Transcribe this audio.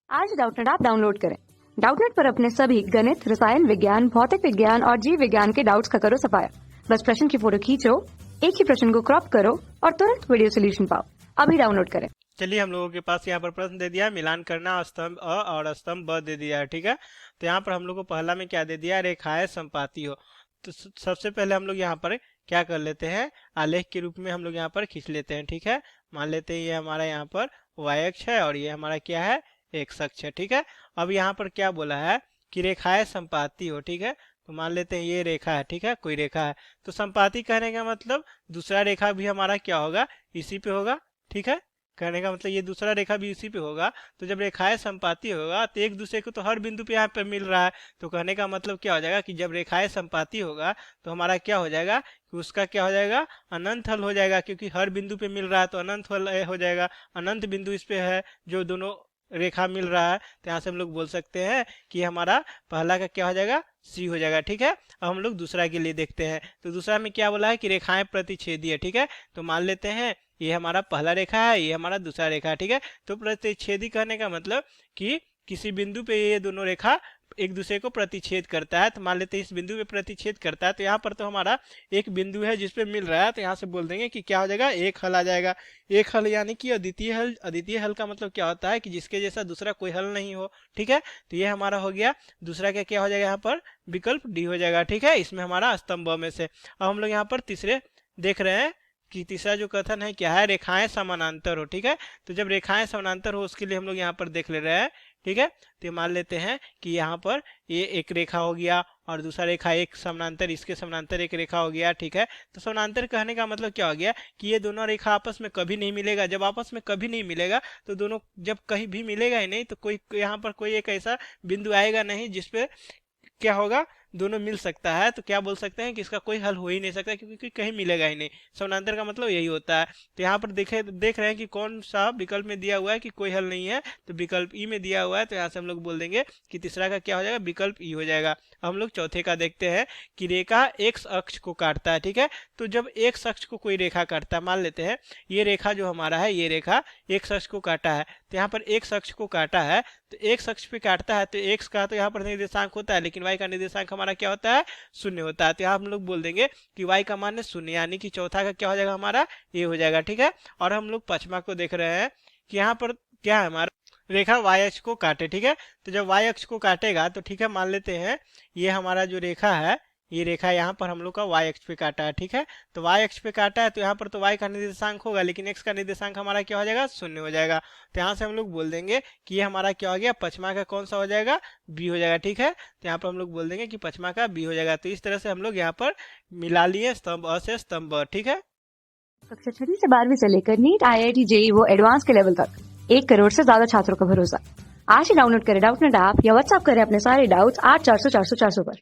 आज Doubtnut app download करें। Doubtnut पर अपने सभी गणित, रसायन विज्ञान, भौतिक विज्ञान और जीव विज्ञान के डाउट्स का करो सफाया। बस प्रश्न की फोटो खींचो, एक ही प्रश्न को क्रॉप करो और तुरंत वीडियो सोल्यूशन पाओ। अभी डाउनलोड करें। चलिए, हम लोगों के पास यहाँ पर प्रश्न दे दिया, मिलान करना, स्तंभ अ और स्तंभ ब दे दिया है। ठीक है, तो यहाँ पर हम लोग को पहला में क्या दे दिया, रेखाएं संपाती हो। तो सबसे पहले हम लोग यहाँ पर क्या कर लेते हैं, आलेख के रूप में हम लोग यहाँ पर खींच लेते हैं। ठीक है, मान लेते हैं ये हमारा यहाँ पर y अक्ष है और ये हमारा क्या है, x अक्ष है। ठीक है, अब यहाँ पर क्या बोला है कि रेखाएं संपाती हो। ठीक है, तो मान लेते हैं ये रेखा है। ठीक है, कोई रेखा है तो संपाती कहने का मतलब दूसरा रेखा भी हमारा क्या होगा, इसी पे होगा। ठीक है, कहने का मतलब ये दूसरा रेखा भी इसी पे होगा। तो जब रेखाएं संपाती होगा तो एक दूसरे को तो हर बिंदु पे यहाँ पे मिल रहा है। तो कहने का मतलब क्या हो जाएगा कि जब रेखाएं संपाती होगा तो हमारा क्या हो जाएगा कि उसका क्या हो जाएगा, अनंत हल हो जाएगा, क्योंकि हर बिंदु पे मिल रहा है तो अनंत हल हो जाएगा। अनंत बिंदु इस पे है जो दोनों रेखा मिल रहा है, तो यहाँ से हम लोग बोल सकते हैं कि हमारा पहला का क्या हो जाएगा, सी हो जाएगा। ठीक है, अब हम लोग दूसरा के लिए देखते हैं। तो दूसरा में क्या बोला है कि रेखाएं प्रतिच्छेदी है। ठीक है, तो मान लेते हैं ये हमारा पहला रेखा है, ये हमारा दूसरा रेखा है। ठीक है, तो प्रतिच्छेदी कहने का मतलब कि किसी बिंदु पे ये दोनों रेखा एक दूसरे को प्रतिच्छेद करता है। तो मान लेते हैं इस बिंदु पे प्रतिच्छेद करता है, तो यहाँ पर तो हमारा एक बिंदु है जिसपे मिल रहा है, तो यहाँ से बोल देंगे कि क्या हो जाएगा, एक हल आ जाएगा। एक हल यानी कि अद्वितीय हल। अद्वितीय हल का मतलब क्या होता है कि जिसके जैसा दूसरा कोई हल नहीं हो। ठीक है, तो ये हमारा हो गया दूसरा का क्या हो जाएगा, यहाँ पर विकल्प डी हो जाएगा। ठीक है, इसमें हमारा स्तंभ में से। अब हम लोग यहाँ पर तीसरे देख रहे हैं कि तीसरा जो कथन है क्या है, रेखाएं समानांतर हो। ठीक है, तो जब रेखाएं समानांतर हो उसके लिए हम लोग यहाँ पर देख ले रहे हैं। ठीक है, तो मान लेते हैं कि यहाँ पर ये एक रेखा हो गया और दूसरा रेखा एक समानांतर, इसके समानांतर एक रेखा हो गया। ठीक है, तो समानांतर कहने का मतलब क्या हो गया कि ये दोनों रेखा आपस में कभी नहीं मिलेगा। जब आपस में कभी नहीं मिलेगा तो दोनों जब कहीं भी मिलेगा ही नहीं, तो कोई यहाँ पर कोई एक ऐसा बिंदु आएगा नहीं जिसपे क्या होगा, दोनों मिल सकता है। तो क्या बोल सकते हैं कि इसका कोई हल हो ही नहीं सकता, क्योंकि कहीं मिलेगा ही नहीं। समानांतर का मतलब यही होता है। तो यहाँ पर देख रहे हैं कि कौन सा विकल्प में दिया हुआ है कि कोई हल नहीं है, तो विकल्प ई में दिया हुआ है। तो यहाँ से हम लोग बोल देंगे कि तीसरा का क्या हो जाएगा, विकल्प ई हो जाएगा। अब हम लोग चौथे का देखते हैं कि रेखा एक्स अक्ष को काटता है। ठीक है, तो जब एक्स अक्ष को कोई रेखा काटता है, मान लेते हैं ये रेखा जो हमारा है, ये रेखा एक्स अक्ष को काटा है। तो यहाँ पर एक्स अक्ष को काटा है, तो एक्स अक्ष पे काटता है, तो एक्स का तो यहाँ पर निर्देशांक होता है, लेकिन वाई का निर्देशांक हमारा क्या होता है, शून्य होता है। तो यहाँ हम लोग बोल देंगे कि वाई का मान है शून्य, यानी कि चौथा का क्या हो जाएगा, हमारा ये हो जाएगा। ठीक है, और हम लोग पचमा को देख रहे हैं कि यहाँ पर क्या है, हमारा रेखा वाई अक्ष को काटे। ठीक है, तो जब वाई अक्ष को काटेगा तो ठीक है, मान लेते हैं ये हमारा जो रेखा है, ये रेखा यहाँ पर हम लोग का वाई अक्ष पे काटा है। ठीक है, तो वाई अक्ष पे काटा है, तो यहाँ पर तो वाई का निर्देशांक होगा, लेकिन एक्स का निर्देशांक हमारा क्या हो जाएगा, शून्य हो जाएगा। तो यहाँ से हम लोग बोल देंगे कि ये हमारा क्या हो गया, पचमा का कौन सा हो जाएगा, बी हो जाएगा। ठीक है, तो यहाँ पर हम लोग बोल देंगे कि पचमा का बी हो जाएगा। तो इस तरह से हम लोग यहाँ पर मिला लिए स्तंभ अ से स्तंभ ब। ठीक है, कक्षा 6 से 12वीं से लेकर नीट, IIT, JEE वो एडवांस के लेवल तक 1 करोड़ से ज्यादा छात्रों का भरोसा। आज ही डाउनलोड करें डाउटनेट ऐप या व्हाट्सएप करें अपने सारे डाउट्स 8400 400 400 पर।